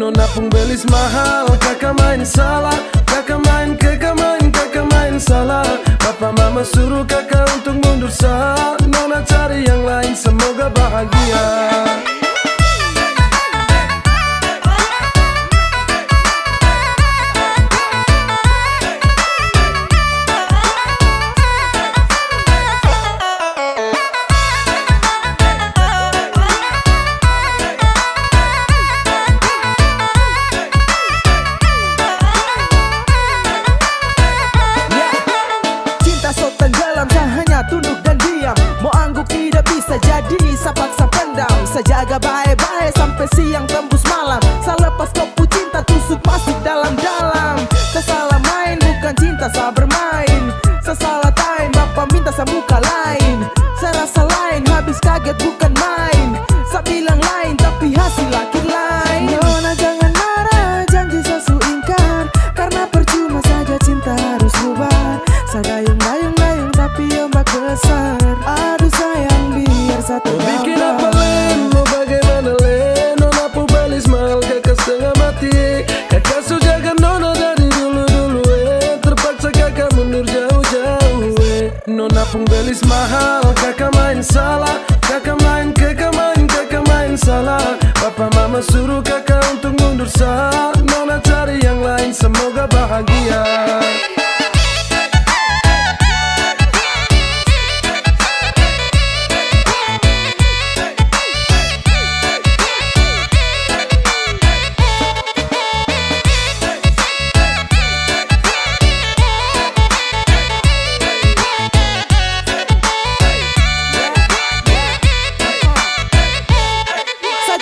Nona pengbelis mahal, kakak main salah. Kakak main salah. Papa mama suruh kakak untuk mundur sah. Nona cari yang lain, semoga bahagia. Tunduk dan diam, mau angguk tidak bisa jadi, saya paksa pendam. Saya jaga baik-baik sampai siang tembus malam. Saya lepas kopu cinta, tusuk masuk dalam-dalam. Saya salah main, bukan cinta saya bermain. Saya salah time, bapak minta saya muka lain. Saya rasa lain, habis kaget bukan main. Saya bilang lain, tapi hasil akhir lain. Nona jangan marah, janji saya su ingkar. Karena percuma saja cinta harus bubar. Saya dayung-dayung tapi ombak besar. Aduh sayang, biar satu mau bikin apa len, mau bagaimana len. Nona pembelis mahal, kakak setengah mati. Kakak sujaga nona dari dulu-dulu terpaksa kakak mundur jauh-jauh Nona pembelis mahal, kakak main salah. Kakak main salah. Papa mama suruh kakak untuk mundur sah. Nona cari yang lain, semoga bahagia.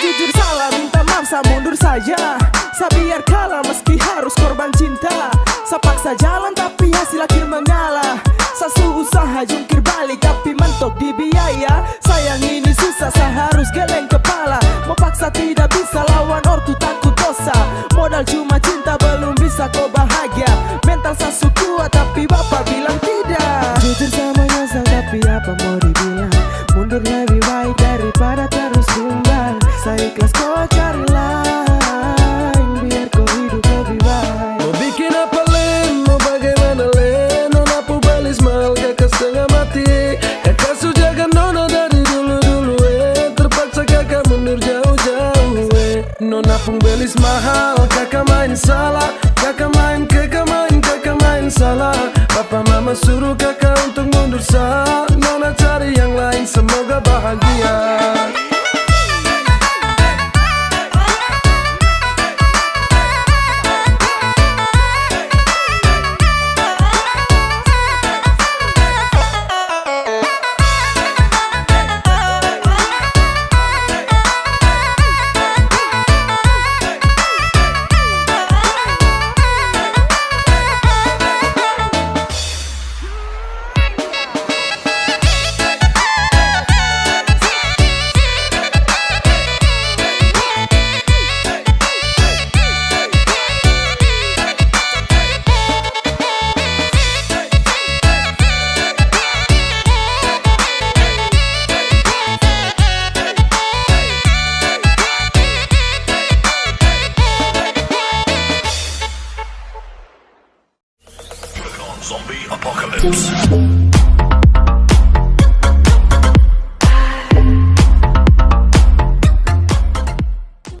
Jujur salah, minta maaf, saya mundur saja. Saya biar kalah meski harus korban cinta. Saya paksa jalan tapi hasil akhir mengalah. Saya usaha jungkir balik tapi mentok di biaya. Sayang ini susah, saya harus geleng kepala. Mau paksa tidak bisa, lawan ortu takut dosa. Modal cuma cinta belum bisa kau bahagia. Mental saya kuat tapi bapak bilang tidak. Jujur sama nyesal tapi apa mau dibilang. Mundur lebih baik daripada terus tumbang. Saya ikhlas kau cari lain, biar kau hidup lebih baik. Mau bikin apa len, mau bagaimana len. Nona pembelis mahal, kakak setengah mati. Kakak sujaga nona dari dulu-dulu terpaksa kakak mundur jauh-jauh Nona pembelis mahal, kakak main salah. Kakak main salah. Papa mama suruh kakak untuk mundur sah. Nona cari yang lain, semoga bahagia.